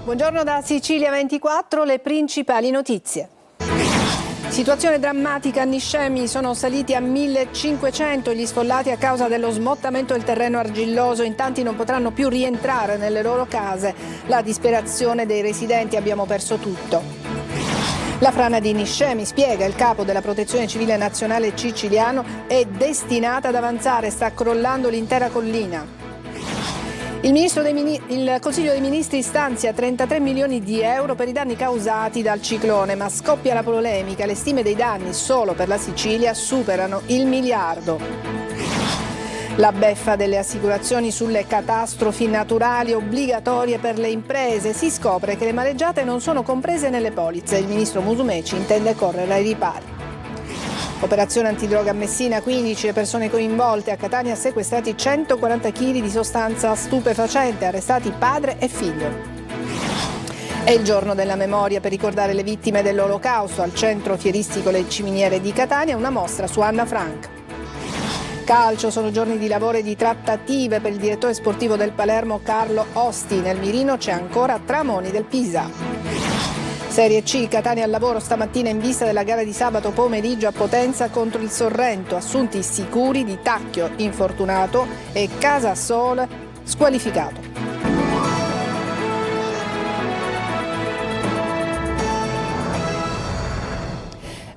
Buongiorno da Sicilia 24, le principali notizie. Situazione drammatica a Niscemi, sono saliti a 1500 gli sfollati a causa dello smottamento del terreno argilloso, in tanti non potranno più rientrare nelle loro case, la disperazione dei residenti, abbiamo perso tutto. La frana di Niscemi, spiega il capo della Protezione Civile Nazionale siciliano, è destinata ad avanzare, sta crollando l'intera collina. Il Consiglio dei Ministri stanzia 33 milioni di euro per i danni causati dal ciclone, ma scoppia la polemica. Le stime dei danni solo per la Sicilia superano il miliardo. La beffa delle assicurazioni sulle catastrofi naturali obbligatorie per le imprese. Si scopre che le mareggiate non sono comprese nelle polizze. Il ministro Musumeci intende correre ai ripari. Operazione antidroga a Messina, 15 le persone coinvolte, a Catania sequestrati 140 kg di sostanza stupefacente, arrestati padre e figlio. È il giorno della memoria per ricordare le vittime dell'Olocausto. Al centro fieristico Le Ciminiere di Catania una mostra su Anna Frank. Calcio, sono giorni di lavoro e di trattative per il direttore sportivo del Palermo Carlo Osti. Nel mirino c'è ancora Tramoni del Pisa. Serie C, Catania al lavoro stamattina in vista della gara di sabato pomeriggio a Potenza contro il Sorrento. Assunti sicuri di Tacchio infortunato e Casasol squalificato.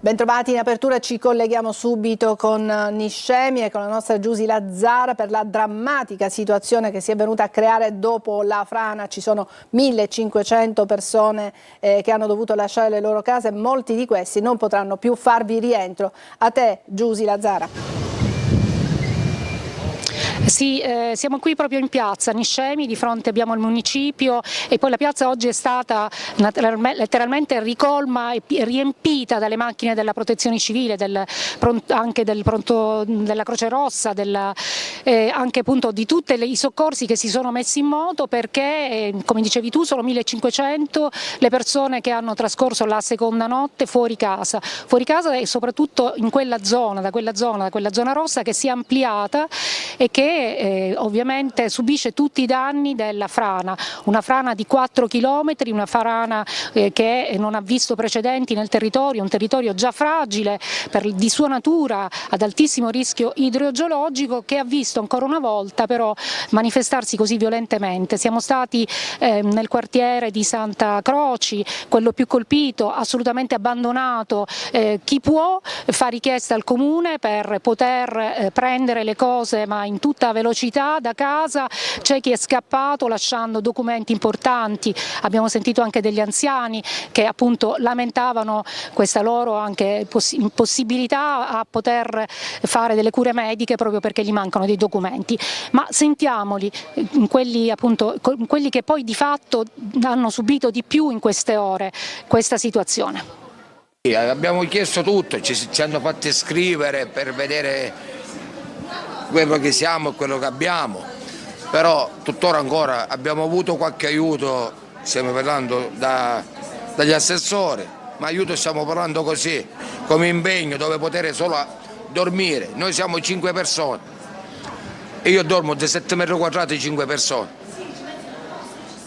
Bentrovati, in apertura ci colleghiamo subito con Niscemi e con la nostra Giusy Lazzara per la drammatica situazione che si è venuta a creare dopo la frana. Ci sono 1500 persone che hanno dovuto lasciare le loro case e molti di questi non potranno più farvi rientro. A te Giusy Lazzara. Sì, siamo qui proprio in piazza Niscemi, di fronte abbiamo il municipio e poi la piazza oggi è stata letteralmente ricolma e riempita dalle macchine della protezione civile, anche della Croce Rossa, anche appunto di tutti i soccorsi che si sono messi in moto, perché come dicevi tu sono 1500 le persone che hanno trascorso la seconda notte fuori casa e soprattutto in quella zona, da quella zona rossa che si è ampliata e che ovviamente subisce tutti i danni della frana, una frana di 4 chilometri, una frana che non ha visto precedenti nel territorio, un territorio già fragile di sua natura, ad altissimo rischio idrogeologico, che ha visto ancora una volta però manifestarsi così violentemente. Siamo stati nel quartiere di Santa Croci, quello più colpito, assolutamente abbandonato. Chi può fa richiesta al comune per poter prendere le cose ma in tutta velocità da casa, c'è chi è scappato lasciando documenti importanti, abbiamo sentito anche degli anziani che appunto lamentavano questa loro anche impossibilità a poter fare delle cure mediche proprio perché gli mancano dei documenti, ma sentiamoli, quelli che poi di fatto hanno subito di più in queste ore questa situazione. Abbiamo chiesto tutto, ci hanno fatti scrivere per vedere quello che siamo e quello che abbiamo, però tuttora ancora abbiamo avuto qualche aiuto, stiamo parlando dagli assessori, ma aiuto stiamo parlando così, come impegno dove poter solo dormire. Noi siamo 5 persone e io dormo di 7 metri quadrati 5 persone,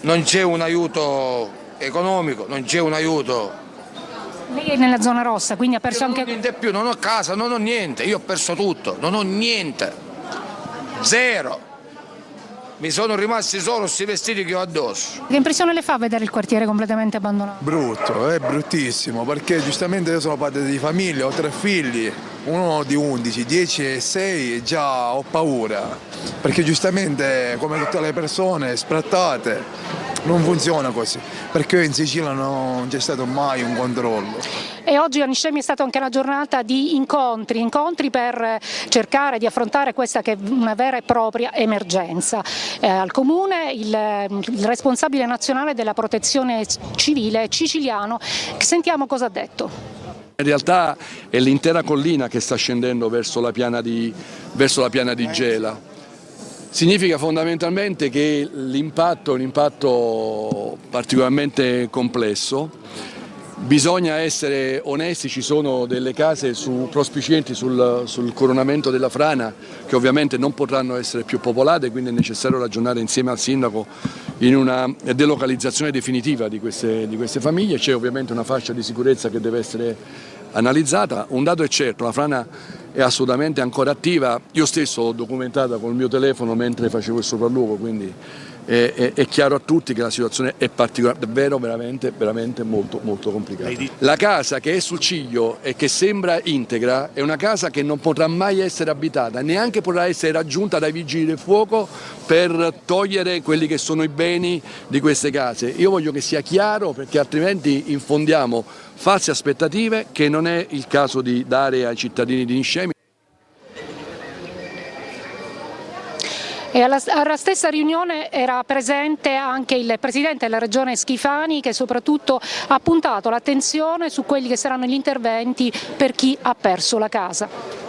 non c'è un aiuto economico, non c'è un aiuto. Lei è nella zona rossa, quindi ha perso anche... Non ho niente più, non ho casa, non ho niente, io ho perso tutto, non ho niente. Zero, mi sono rimasti solo questi vestiti che ho addosso. Che impressione le fa vedere il quartiere completamente abbandonato? Brutto, è bruttissimo, perché giustamente io sono padre di famiglia, ho 3 figli, uno di 11, 10 e 6 e già ho paura, perché giustamente come tutte le persone sprattate non funziona così, perché in Sicilia non c'è stato mai un controllo. E oggi a Niscemi è stata anche una giornata di incontri per cercare di affrontare questa che è una vera e propria emergenza. Al Comune il responsabile nazionale della protezione civile siciliano, sentiamo cosa ha detto. In realtà è l'intera collina che sta scendendo verso la piana di Gela. Significa fondamentalmente che l'impatto è un impatto particolarmente complesso Bisogna essere onesti, ci sono delle case prospicienti sul coronamento della frana che ovviamente non potranno essere più popolate, quindi è necessario ragionare insieme al sindaco in una delocalizzazione definitiva di queste famiglie. C'è ovviamente una fascia di sicurezza che deve essere analizzata. Un dato è certo, la frana è assolutamente ancora attiva, io stesso l'ho documentata col mio telefono mentre facevo il sopralluogo, quindi è chiaro a tutti che la situazione è particolare, davvero veramente molto complicata. La casa che è sul ciglio e che sembra integra è una casa che non potrà mai essere abitata, neanche potrà essere raggiunta dai vigili del fuoco per togliere quelli che sono i beni di queste case. Io voglio che sia chiaro, perché altrimenti infondiamo false aspettative che non è il caso di dare ai cittadini di Niscemi. E alla stessa riunione era presente anche il Presidente della Regione Schifani, che soprattutto ha puntato l'attenzione su quelli che saranno gli interventi per chi ha perso la casa.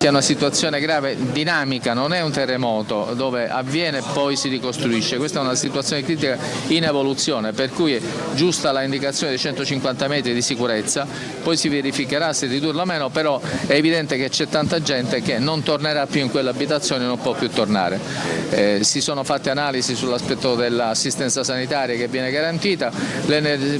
È una situazione grave, dinamica, non è un terremoto dove avviene e poi si ricostruisce, questa è una situazione critica in evoluzione, per cui è giusta la indicazione di 150 metri di sicurezza, poi si verificherà se ridurla o meno, però è evidente che c'è tanta gente che non tornerà più in quell'abitazione, non può più tornare. Si sono fatte analisi sull'aspetto dell'assistenza sanitaria che viene garantita,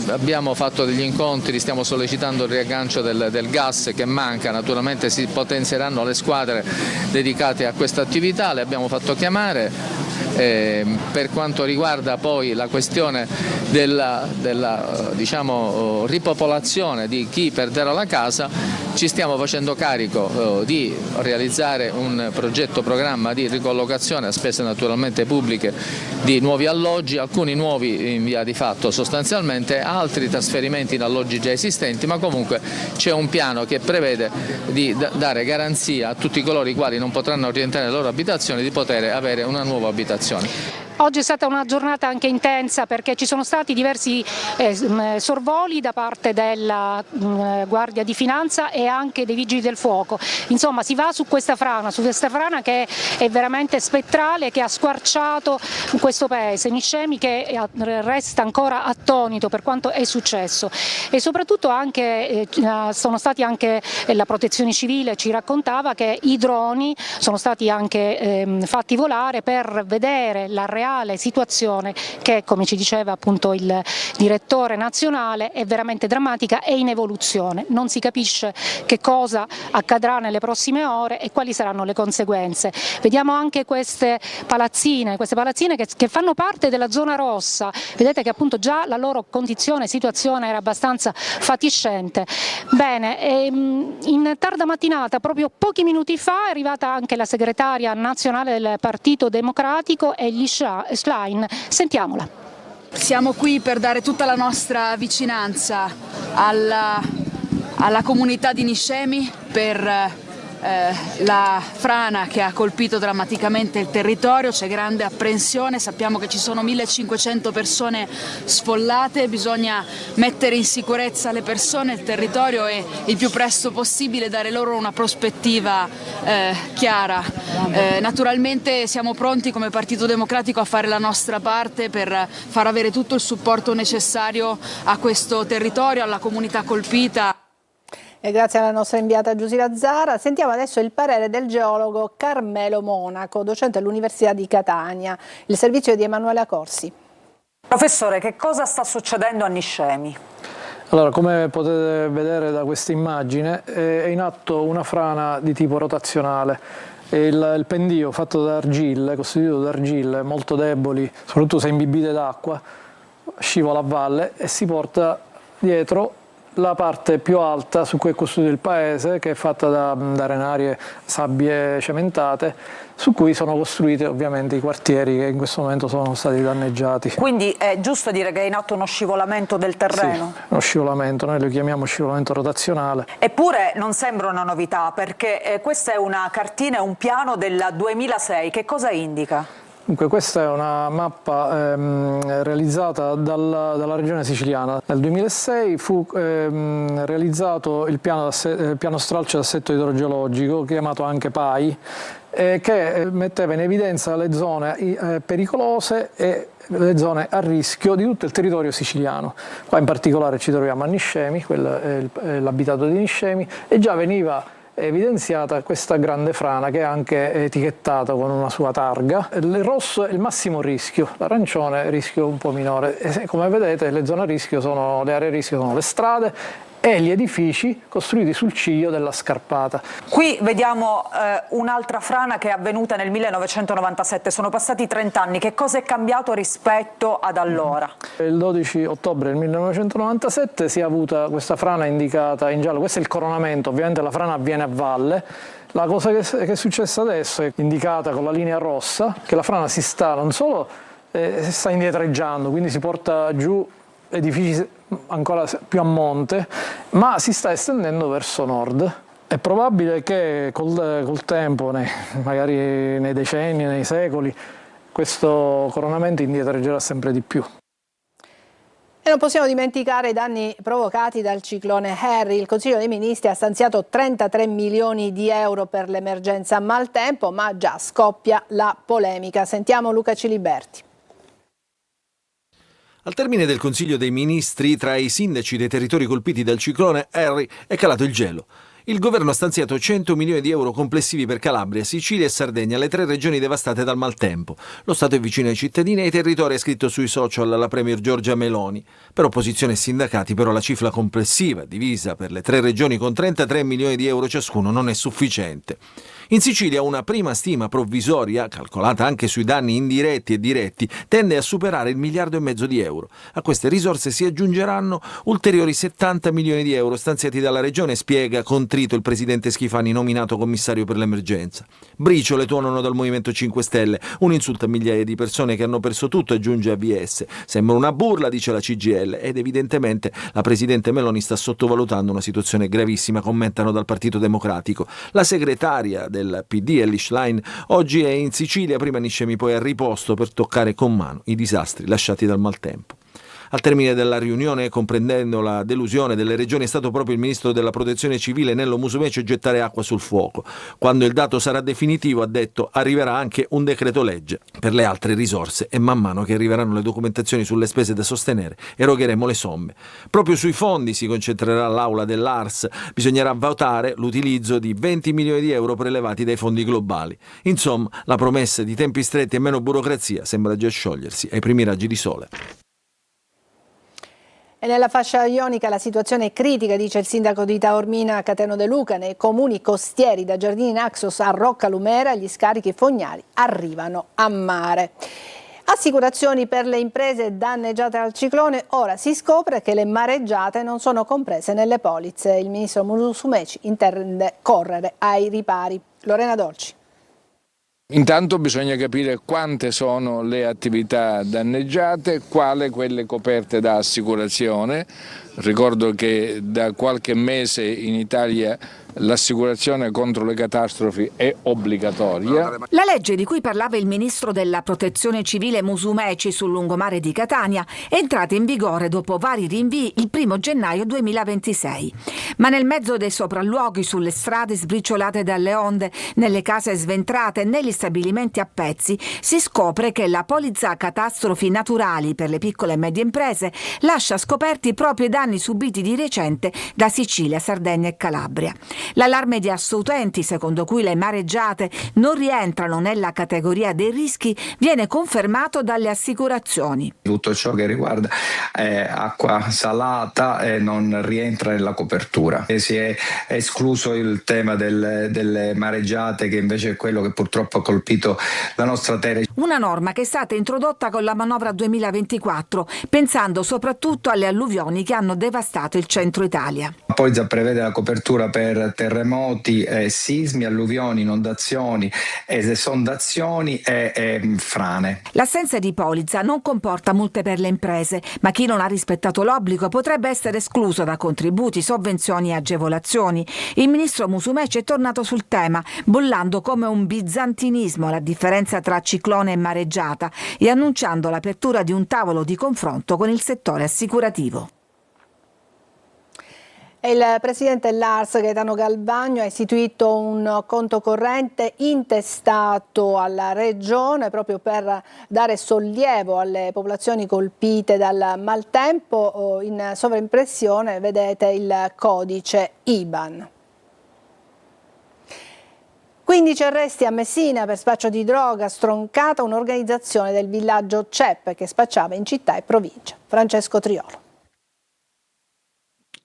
abbiamo fatto degli incontri, stiamo sollecitando il riaggancio del gas che manca, naturalmente si potenzieranno le squadre dedicate a questa attività, le abbiamo fatto chiamare. Per quanto riguarda poi la questione della ripopolazione di chi perderà la casa, ci stiamo facendo carico di realizzare un programma di ricollocazione a spese naturalmente pubbliche di nuovi alloggi, alcuni nuovi in via di fatto sostanzialmente, altri trasferimenti in alloggi già esistenti, ma comunque c'è un piano che prevede di dare garanzia a tutti coloro i quali non potranno rientrare nelle loro abitazioni di poter avere una nuova abitazione. Oggi è stata una giornata anche intensa perché ci sono stati diversi sorvoli da parte della Guardia di Finanza e anche dei Vigili del Fuoco. Insomma, si va su questa frana che è veramente spettrale, che ha squarciato questo paese, Niscemi, che resta ancora attonito per quanto è successo, e soprattutto anche sono stati anche la Protezione Civile ci raccontava che i droni sono stati anche fatti volare per vedere la reale situazione che, come ci diceva appunto il direttore nazionale, è veramente drammatica e in evoluzione. Non si capisce che cosa accadrà nelle prossime ore e quali saranno le conseguenze. Vediamo anche queste palazzine che fanno parte della zona rossa. Vedete che appunto già la loro situazione era abbastanza fatiscente. Bene, in tarda mattinata, proprio pochi minuti fa, è arrivata anche la segretaria nazionale del Partito Democratico, Elly Schlein. Sentiamola. Siamo qui per dare tutta la nostra vicinanza alla comunità di Niscemi per la frana che ha colpito drammaticamente il territorio. C'è grande apprensione, sappiamo che ci sono 1500 persone sfollate, bisogna mettere in sicurezza le persone, il territorio e il più presto possibile dare loro una prospettiva chiara. Naturalmente siamo pronti come Partito Democratico a fare la nostra parte per far avere tutto il supporto necessario a questo territorio, alla comunità colpita. E grazie alla nostra inviata Giusila Zara. Sentiamo adesso il parere del geologo Carmelo Monaco, docente all'Università di Catania. Il servizio di Emanuela Corsi. Professore, che cosa sta succedendo a Niscemi? Allora, come potete vedere da questa immagine, è in atto una frana di tipo rotazionale. Il pendio fatto da argille, costituito da argille molto deboli, soprattutto se imbibite d'acqua, scivola a valle e si porta dietro la parte più alta su cui è costruito il paese, che è fatta da arenarie, sabbie cementate, su cui sono costruiti ovviamente i quartieri che in questo momento sono stati danneggiati. Quindi è giusto dire che è in atto uno scivolamento del terreno? Sì, uno scivolamento, noi lo chiamiamo scivolamento rotazionale. Eppure non sembra una novità, perché questa è una cartina, un piano del 2006, che cosa indica? Dunque, questa è una mappa realizzata dalla regione siciliana. Nel 2006 fu realizzato il piano stralcio d'assetto idrogeologico, chiamato anche PAI, che metteva in evidenza le zone pericolose e le zone a rischio di tutto il territorio siciliano. Qua in particolare ci troviamo a Niscemi, quello è l'abitato di Niscemi, e già veniva evidenziata questa grande frana che è anche etichettata con una sua targa. Il rosso è il massimo rischio, l'arancione è il rischio un po' minore. E come vedete le zone a rischio le aree a rischio sono le strade e gli edifici costruiti sul ciglio della scarpata. Qui vediamo un'altra frana che è avvenuta nel 1997, sono passati 30 anni, che cosa è cambiato rispetto ad allora? Il 12 ottobre del 1997 si è avuta questa frana indicata in giallo, questo è il coronamento, ovviamente la frana avviene a valle. La cosa che è successa adesso è indicata con la linea rossa, che la frana si sta non solo sta indietreggiando, quindi si porta giù edifici ancora più a monte, ma si sta estendendo verso nord. È probabile che col tempo, magari nei decenni, nei secoli, questo coronamento indietreggerà sempre di più. E non possiamo dimenticare i danni provocati dal ciclone Harry. Il Consiglio dei Ministri ha stanziato 33 milioni di euro per l'emergenza maltempo, ma già scoppia la polemica. Sentiamo Luca Ciliberti. Al termine del Consiglio dei Ministri, tra i sindaci dei territori colpiti dal ciclone Harry è calato il gelo. Il governo ha stanziato 100 milioni di euro complessivi per Calabria, Sicilia e Sardegna, le 3 regioni devastate dal maltempo. Lo Stato è vicino ai cittadini e ai territori, ha scritto sui social la premier Giorgia Meloni. Per opposizione e sindacati però la cifra complessiva, divisa per le 3 regioni con 33 milioni di euro ciascuno, non è sufficiente. In Sicilia una prima stima provvisoria, calcolata anche sui danni indiretti e diretti, tende a superare il 1,5 miliardi di euro. A queste risorse si aggiungeranno ulteriori 70 milioni di euro stanziati dalla Regione, spiega contrito il presidente Schifani, nominato commissario per l'emergenza. Briciole tuonano dal Movimento 5 Stelle, un insulto a migliaia di persone che hanno perso tutto, aggiunge ABS. Sembra una burla, dice la CGIL, ed evidentemente la presidente Meloni sta sottovalutando una situazione gravissima, commentano dal Partito Democratico. La segretaria del PD, Elly Schlein, oggi è in Sicilia, prima a Niscemi, poi a Riposto, per toccare con mano i disastri lasciati dal maltempo. Al termine della riunione, comprendendo la delusione delle regioni, è stato proprio il ministro della Protezione Civile Nello Musumeci a gettare acqua sul fuoco. Quando il dato sarà definitivo, ha detto, arriverà anche un decreto legge per le altre risorse e man mano che arriveranno le documentazioni sulle spese da sostenere erogheremo le somme. Proprio sui fondi si concentrerà l'aula dell'ARS, bisognerà votare l'utilizzo di 20 milioni di euro prelevati dai fondi globali. Insomma, la promessa di tempi stretti e meno burocrazia sembra già sciogliersi ai primi raggi di sole. E nella fascia ionica la situazione è critica, dice il sindaco di Taormina Cateno De Luca. Nei comuni costieri da Giardini Naxos a Roccalumera gli scarichi fognari arrivano a mare. Assicurazioni per le imprese danneggiate dal ciclone. Ora si scopre che le mareggiate non sono comprese nelle polizze. Il ministro Musumeci intende correre ai ripari. Lorena Dolci. Intanto bisogna capire quante sono le attività danneggiate, quali quelle coperte da assicurazione. Ricordo che da qualche mese in Italia l'assicurazione contro le catastrofi è obbligatoria. La legge di cui parlava il ministro della Protezione Civile Musumeci sul lungomare di Catania è entrata in vigore dopo vari rinvii il 1 gennaio 2026. Ma nel mezzo dei sopralluoghi sulle strade sbriciolate dalle onde, nelle case sventrate, negli stabilimenti a pezzi, si scopre che la polizza catastrofi naturali per le piccole e medie imprese lascia scoperti proprio i danni subiti di recente da Sicilia, Sardegna e Calabria. L'allarme di Assoutenti, secondo cui le mareggiate non rientrano nella categoria dei rischi, viene confermato dalle assicurazioni. Tutto ciò che riguarda acqua salata non rientra nella copertura. E si è escluso il tema delle mareggiate, che invece è quello che purtroppo ha colpito la nostra terra. Una norma che è stata introdotta con la manovra 2024, pensando soprattutto alle alluvioni che hanno devastato il centro Italia. Poi già prevede la copertura per terremoti, sismi, alluvioni, inondazioni, esondazioni e frane. L'assenza di polizza non comporta multe per le imprese, ma chi non ha rispettato l'obbligo potrebbe essere escluso da contributi, sovvenzioni e agevolazioni. Il ministro Musumeci è tornato sul tema, bollando come un bizantinismo la differenza tra ciclone e mareggiata e annunciando l'apertura di un tavolo di confronto con il settore assicurativo. Il presidente Lars Gaetano Galvagno ha istituito un conto corrente intestato alla Regione proprio per dare sollievo alle popolazioni colpite dal maltempo. In sovraimpressione vedete il codice IBAN. 15 arresti a Messina per spaccio di droga, stroncata un'organizzazione del villaggio CEP che spacciava in città e provincia. Francesco Triolo.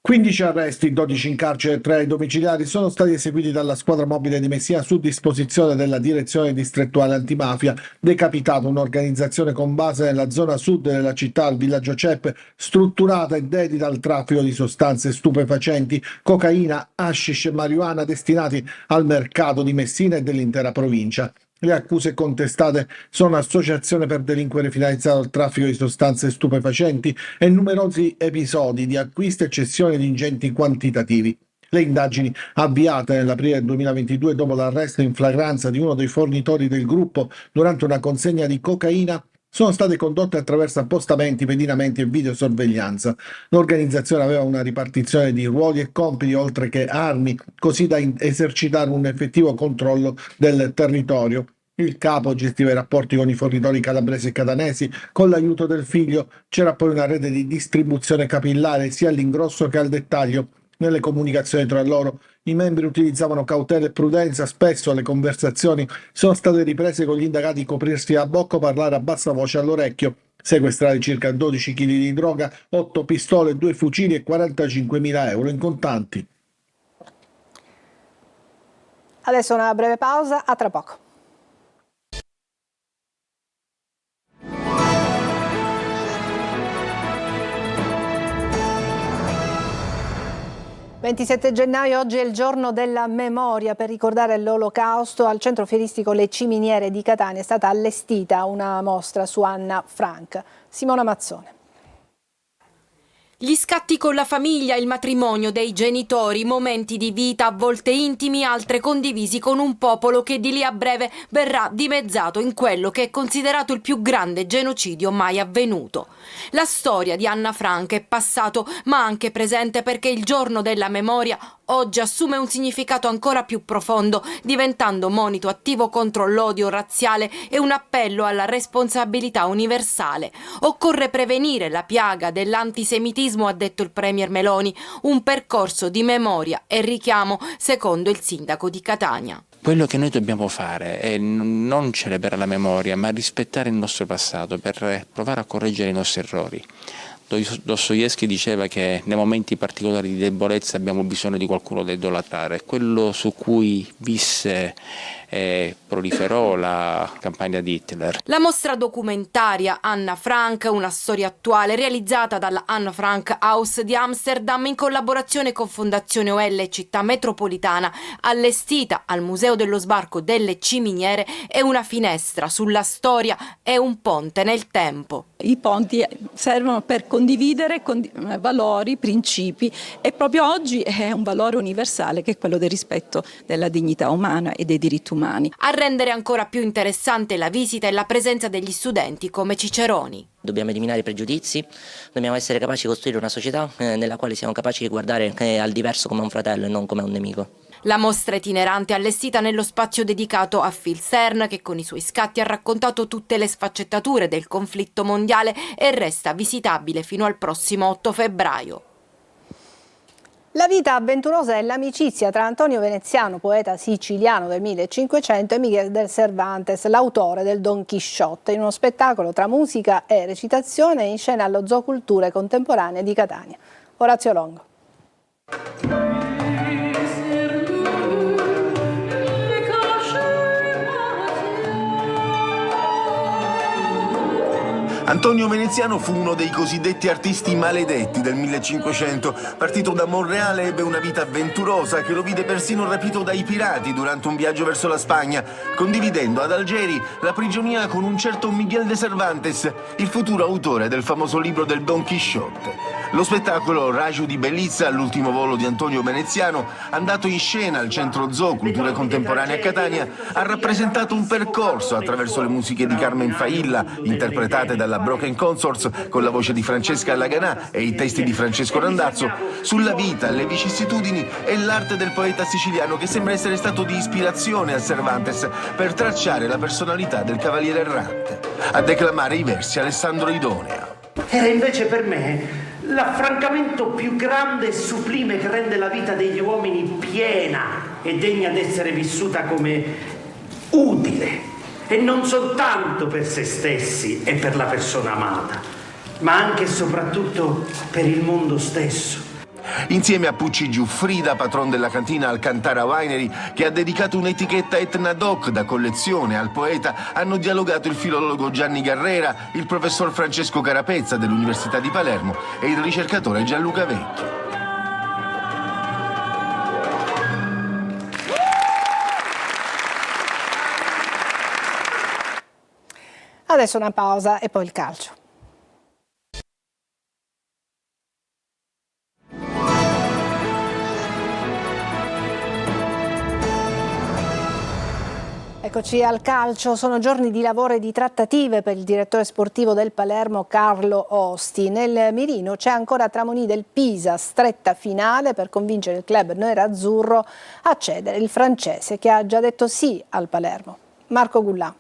15 arresti, 12 in carcere e 3 ai domiciliari sono stati eseguiti dalla squadra mobile di Messina su disposizione della direzione distrettuale antimafia, decapitata un'organizzazione con base nella zona sud della città, il villaggio CEP, strutturata e dedita al traffico di sostanze stupefacenti, cocaina, hashish e marijuana destinati al mercato di Messina e dell'intera provincia. Le accuse contestate sono associazione per delinquere finalizzato al traffico di sostanze stupefacenti e numerosi episodi di acquisto e cessione di ingenti quantitativi. Le indagini avviate nell'aprile del 2022 dopo l'arresto in flagranza di uno dei fornitori del gruppo durante una consegna di cocaina sono state condotte attraverso appostamenti, pedinamenti e videosorveglianza. L'organizzazione aveva una ripartizione di ruoli e compiti oltre che armi, così da esercitare un effettivo controllo del territorio. Il capo gestiva i rapporti con i fornitori calabresi e catanesi, con l'aiuto del figlio c'era poi una rete di distribuzione capillare sia all'ingrosso che al dettaglio. Nelle comunicazioni tra loro i membri utilizzavano cautela e prudenza, spesso le conversazioni sono state riprese con gli indagati coprirsi a bocca o parlare a bassa voce all'orecchio. Sequestrati circa 12 kg di droga, 8 pistole, 2 fucili e 45.000 euro in contanti. Adesso una breve pausa, a tra poco. Il 27 gennaio, oggi è il giorno della memoria. Per ricordare l'Olocausto, al centro fieristico Le Ciminiere di Catania è stata allestita una mostra su Anna Frank. Simona Mazzone. Gli scatti con la famiglia, il matrimonio dei genitori, momenti di vita a volte intimi, altre condivisi con un popolo che di lì a breve verrà dimezzato in quello che è considerato il più grande genocidio mai avvenuto. La storia di Anna Frank è passato ma anche presente, perché il giorno della memoria oggi assume un significato ancora più profondo, diventando monito attivo contro l'odio razziale e un appello alla responsabilità universale. Occorre prevenire la piaga dell'antisemitismo, ha detto il premier Meloni, un percorso di memoria e richiamo secondo il sindaco di Catania. Quello che noi dobbiamo fare è non celebrare la memoria, ma rispettare il nostro passato per provare a correggere i nostri errori. Dostoevskij diceva che nei momenti particolari di debolezza abbiamo bisogno di qualcuno da idolatrare. Quello su cui visse e proliferò la campagna di Hitler. La mostra documentaria Anna Frank, una storia attuale, realizzata dalla Anne Frank House di Amsterdam in collaborazione con Fondazione OL e Città Metropolitana, allestita al Museo dello Sbarco delle Ciminiere, è una finestra sulla storia e un ponte nel tempo. I ponti servono per condividere valori, principi, e proprio oggi è un valore universale che è quello del rispetto della dignità umana e dei diritti umani. A rendere ancora più interessante la visita e la presenza degli studenti come Ciceroni. Dobbiamo eliminare i pregiudizi, dobbiamo essere capaci di costruire una società nella quale siamo capaci di guardare al diverso come un fratello e non come un nemico. La mostra itinerante allestita nello spazio dedicato a Phil Stern, che con i suoi scatti ha raccontato tutte le sfaccettature del conflitto mondiale, e resta visitabile fino al prossimo 8 febbraio. La vita avventurosa e l'amicizia tra Antonio Veneziano, poeta siciliano del 1500, e Miguel de Cervantes, l'autore del Don Chisciotte, in uno spettacolo tra musica e recitazione in scena allo Zoo Culture Contemporanee di Catania. Orazio Longo. Antonio Veneziano fu uno dei cosiddetti artisti maledetti del 1500. Partito da Monreale, ebbe una vita avventurosa che lo vide persino rapito dai pirati durante un viaggio verso la Spagna, condividendo ad Algeri la prigionia con un certo Miguel de Cervantes, il futuro autore del famoso libro del Don Chisciotte. Lo spettacolo Raju di Bellizza, l'ultimo volo di Antonio Veneziano, andato in scena al Centro Zoo Cultura Contemporanea a Catania, ha rappresentato un percorso attraverso le musiche di Carmen Failla, interpretate dalla Broken Consorts con la voce di Francesca Allaganà e i testi di Francesco Randazzo, sulla vita, le vicissitudini e l'arte del poeta siciliano che sembra essere stato di ispirazione a Cervantes per tracciare la personalità del cavaliere errante. A declamare i versi Alessandro Idonea. Era invece per me l'affrancamento più grande e sublime che rende la vita degli uomini piena e degna d'essere vissuta come utile, e non soltanto per se stessi e per la persona amata, ma anche e soprattutto per il mondo stesso. Insieme a Pucci Giuffrida, patron della cantina Alcantara Winery, che ha dedicato un'etichetta Etna Doc da collezione al poeta, hanno dialogato il filologo Gianni Garrera, il professor Francesco Carapezza dell'Università di Palermo e il ricercatore Gianluca Vecchio. Adesso una pausa e poi il calcio. Eccoci al calcio, sono giorni di lavoro e di trattative per il direttore sportivo del Palermo Carlo Osti. Nel mirino c'è ancora Tramoni del Pisa, stretta finale per convincere il club nerazzurro a cedere il francese che ha già detto sì al Palermo. Marco Gullà.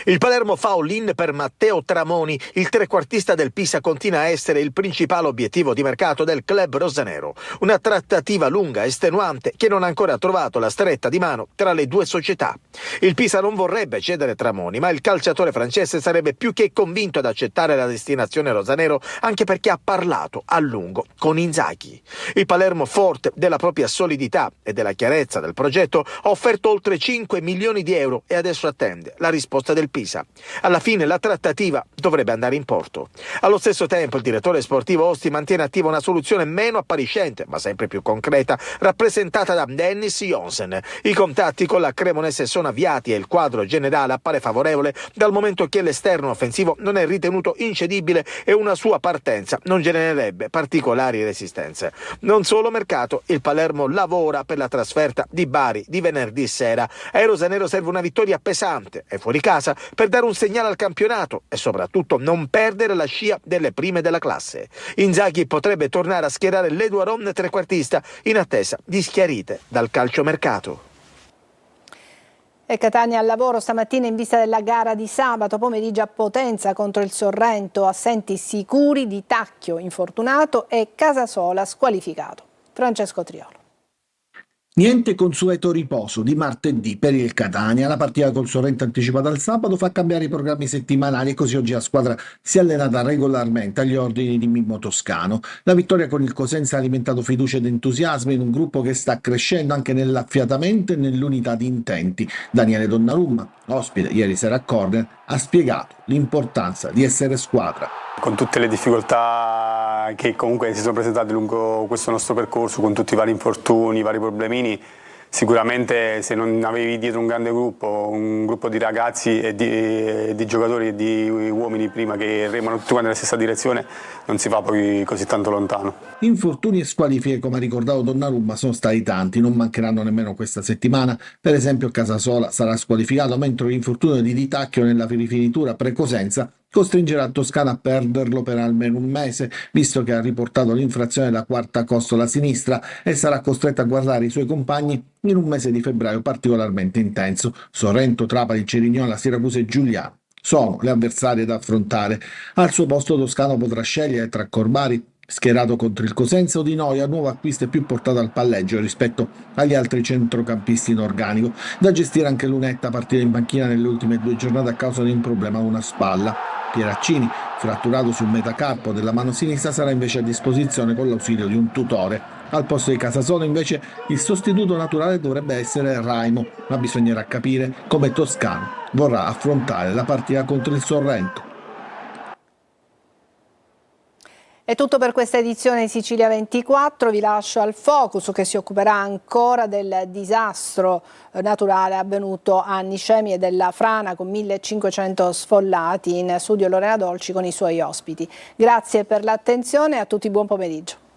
Il Palermo fa all-in per Matteo Tramoni, il trequartista del Pisa continua a essere il principale obiettivo di mercato del club rosanero. Una trattativa lunga e estenuante che non ha ancora trovato la stretta di mano tra le due società. Il Pisa non vorrebbe cedere Tramoni, ma il calciatore francese sarebbe più che convinto ad accettare la destinazione rosanero, anche perché ha parlato a lungo con Inzaghi. Il Palermo, forte della propria solidità e della chiarezza del progetto, ha offerto oltre 5 milioni di euro e adesso attende la risposta del Pisa. Alla fine la trattativa dovrebbe andare in porto. Allo stesso tempo il direttore sportivo Osti mantiene attiva una soluzione meno appariscente, ma sempre più concreta, rappresentata da Dennis Jonsen. I contatti con la Cremonese sono avviati e il quadro generale appare favorevole, dal momento che l'esterno offensivo non è ritenuto incedibile e una sua partenza non genererebbe particolari resistenze. Non solo mercato, il Palermo lavora per la trasferta di Bari di venerdì sera. Ai rosanero serve una vittoria pesante e fuori casa per dare un segnale al campionato e soprattutto non perdere la scia delle prime della classe. Inzaghi potrebbe tornare a schierare l'Eduaron trequartista in attesa di schiarite dal calciomercato. E Catania al lavoro stamattina in vista della gara di sabato pomeriggio a Potenza contro il Sorrento, assenti sicuri di Tacchio infortunato e Casasola squalificato. Francesco Triolo. Niente consueto riposo di martedì per il Catania. La partita col Sorrento anticipata al sabato fa cambiare i programmi settimanali e così oggi la squadra si è allenata regolarmente agli ordini di Mimmo Toscano. La vittoria con il Cosenza ha alimentato fiducia ed entusiasmo in un gruppo che sta crescendo anche nell'affiatamento e nell'unità di intenti. Daniele Donnarumma, ospite ieri sera a Corner, ha spiegato l'importanza di essere squadra. Con tutte le difficoltà che comunque si sono presentate lungo questo nostro percorso, con tutti i vari infortuni, i vari problemini, sicuramente se non avevi dietro un grande gruppo, un gruppo di ragazzi e di giocatori e di uomini prima che remano tutti quanti nella stessa direzione, non si va poi così tanto lontano. Infortuni e squalifiche, come ha ricordato Donnarumma, sono stati tanti, non mancheranno nemmeno questa settimana. Per esempio Casasola sarà squalificato, mentre l'infortunio di Di Tacchio nella rifinitura pre-Cosenza costringerà Toscano a perderlo per almeno un mese, visto che ha riportato l'infrazione della quarta costola sinistra e sarà costretto a guardare i suoi compagni in un mese di febbraio particolarmente intenso. Sorrento, Trapani, Cerignola, Siracusa e Giuliano sono le avversarie da affrontare. Al suo posto Toscano potrà scegliere tra Corbari, schierato contro il Cosenza, o Di Noia, nuovo acquisto e più portato al palleggio rispetto agli altri centrocampisti in organico. Da gestire anche Lunetta, partita in panchina nelle ultime 2 giornate a causa di un problema a una spalla. Pieraccini, fratturato sul metacarpo della mano sinistra, sarà invece a disposizione con l'ausilio di un tutore. Al posto di Casasola invece il sostituto naturale dovrebbe essere Raimo, ma bisognerà capire come Toscano vorrà affrontare la partita contro il Sorrento. È tutto per questa edizione di Sicilia 24, vi lascio al Focus che si occuperà ancora del disastro naturale avvenuto a Niscemi e della frana con 1500 sfollati. In studio Lorena Dolci con i suoi ospiti. Grazie per l'attenzione e a tutti buon pomeriggio.